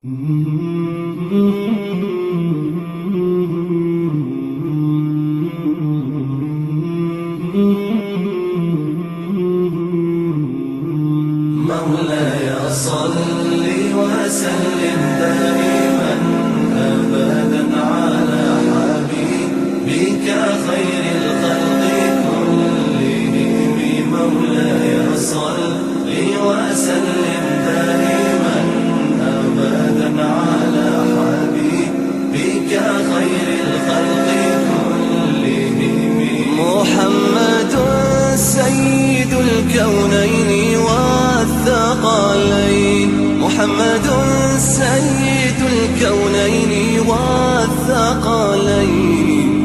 مولاي صل وسلم دائما أبدا على حبيبك خير الخلق كلهم. مولاي صل وسلم دائما أبدا على حبيبك خير الخلق كلهم. محمد سيد الكونين والثقلين، محمد سيد الكونين والثقلين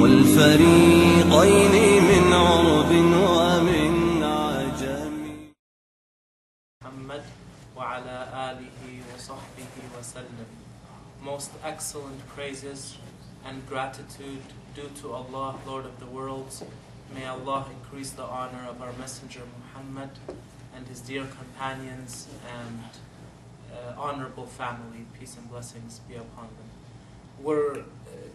والفريقين من عرب ومن عجم. محمد وعلى آله وصحبه وسلم. Most excellent praises and gratitude due to Allah, Lord of the worlds. May Allah increase the honor of our Messenger Muhammad and his dear companions and honorable family. Peace and blessings be upon them. We're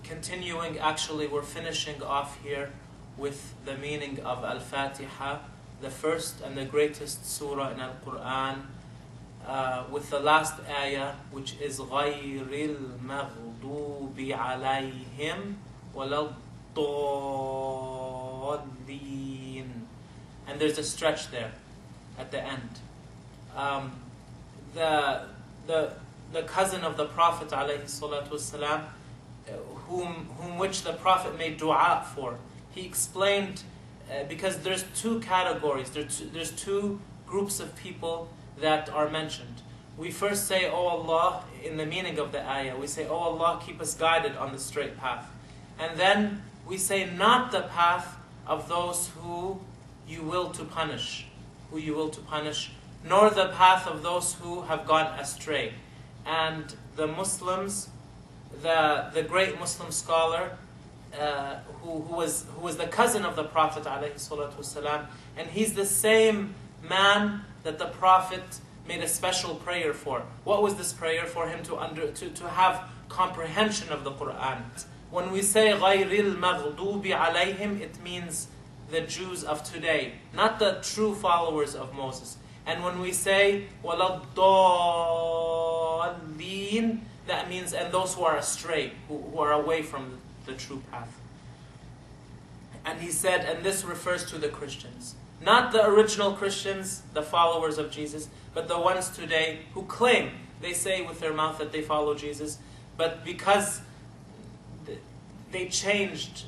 continuing, actually we're finishing off here with the meaning of Al-Fatiha, the first and the greatest surah in Al-Quran, with the last ayah, which is غَيْرِ الْمَغْضُوبِ عَلَيْهِمْ وَلَا الضَّالِّينَ. And there's a stretch there at the end. The cousin of the Prophet ﷺ, whom which the Prophet made dua for, he explained, because there's two categories, there's two groups of people that are mentioned. We first say, "Oh Allah," in the meaning of the ayah, we say, "Oh Allah, keep us guided on the straight path." And then we say, "Not the path of those who you will to punish, nor the path of those who have gone astray." And the Muslims, the great Muslim scholar, who was the cousin of the Prophet ﷺ, and he's the same man that the Prophet made a special prayer for. What was this prayer? For him to have comprehension of the Quran. When we say غَيْرِ الْمَغْضُوبِ عَلَيْهِمْ, it means the Jews of today, not the true followers of Moses. And when we say وَلَا الضَّالِّينَ, that means, and those who are astray, who are away from the true path. And he said, and this refers to the Christians. Not the original Christians, the followers of Jesus, but the ones today who claim, they say with their mouth that they follow Jesus, but because they changed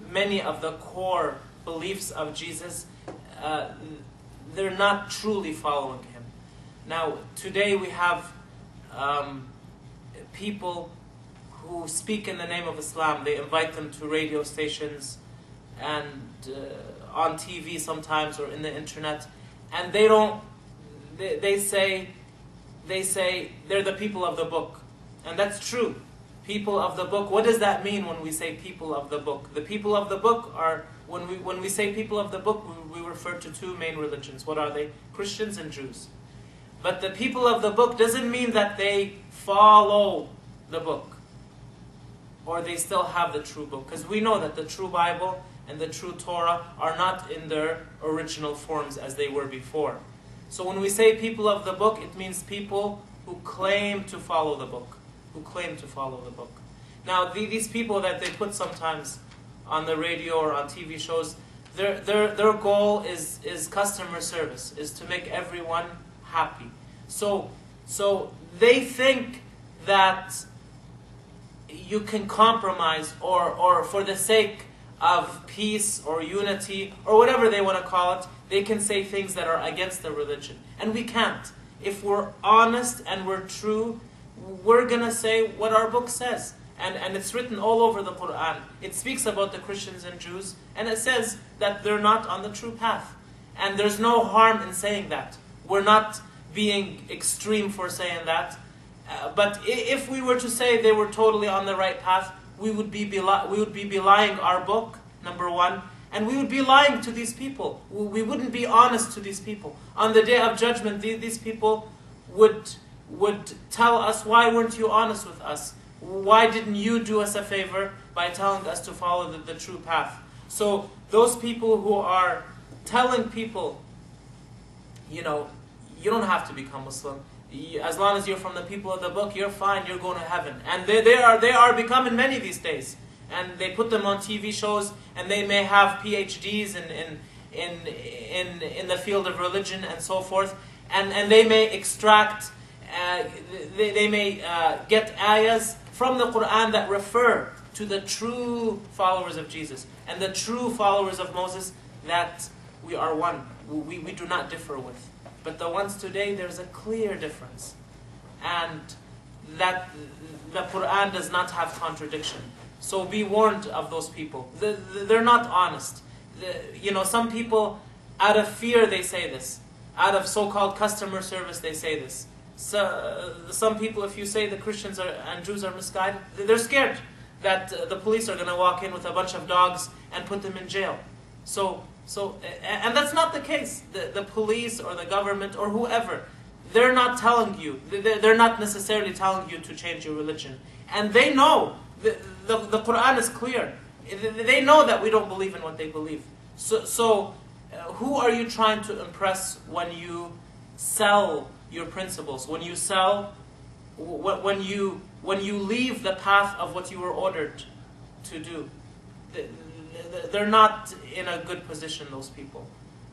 many of the core beliefs of Jesus, they're not truly following him. Now, today we have people who speak in the name of Islam. They invite them to radio stations and on TV sometimes, or in the internet, and they say they're the people of the book. And that's true. People of the book. What does that mean when we say people of the book? The people of the book are, when we say people of the book, we refer to two main religions. What are they? Christians and Jews. But the people of the book doesn't mean that they follow the book, or they still have the true book. Because we know that the true Bible and the true Torah are not in their original forms as they were before. So when we say people of the book, it means people who claim to follow the book. Now, these people that they put sometimes on the radio or on TV shows, their goal is customer service, is to make everyone happy. So they think that you can compromise, or for the sake of peace or unity or whatever they want to call it, they can say things that are against the religion. And we can't. If we're honest and we're true, we're going to say what our book says. And it's written all over the Quran. It speaks about the Christians and Jews, and it says that they're not on the true path. And there's no harm in saying that. We're not being extreme for saying that. But if we were to say they were totally on the right path, we would be belying our book, number one, and we would be lying to these people. We wouldn't be honest to these people. On the Day of Judgment, these people would would tell us, why weren't you honest with us? Why didn't you do us a favor by telling us to follow the true path? So those people who are telling people, you don't have to become Muslim. As long as you're from the people of the book, you're fine, you're going to heaven. And they are becoming many these days. And they put them on TV shows, and they may have PhDs in the field of religion and so forth. And they may extract, they may get ayahs from the Quran that refer to the true followers of Jesus and the true followers of Moses, that we are one. We do not differ with. But the ones today, there's a clear difference. And that the Quran does not have contradiction. So be warned of those people. They're not honest. Some people, out of fear, they say this. Out of so-called customer service, they say this. So, some people, if you say the Christians and Jews are misguided, they're scared that the police are going to walk in with a bunch of dogs and put them in jail. And that's not the case. The police or the government or whoever, they're not telling you. They're not necessarily telling you to change your religion. And they know. The Quran is clear. They know that we don't believe in what they believe. So who are you trying to impress when you sell your principles? When you sell, when you leave the path of what you were ordered to do? They're not in a good position, those people.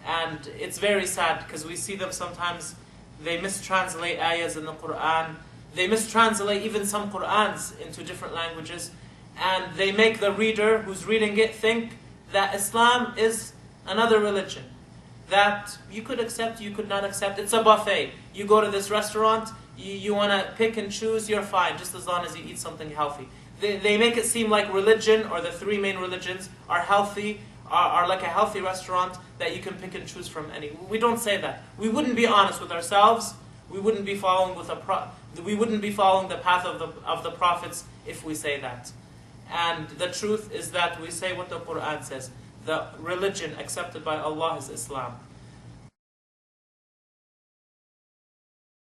And it's very sad, because we see them sometimes, they mistranslate ayahs in the Quran. They mistranslate even some Qur'ans into different languages. And they make the reader who's reading it think that Islam is another religion. That you could accept, you could not accept. It's a buffet. You go to this restaurant, you want to pick and choose, you're fine, just as long as you eat something healthy. They make it seem like religion, or the three main religions, are healthy, are like a healthy restaurant that you can pick and choose from any. We don't say that. We wouldn't be honest with ourselves. We wouldn't be following the path of the prophets if we say that. And the truth is that we say what the Quran says. The religion accepted by Allah is Islam.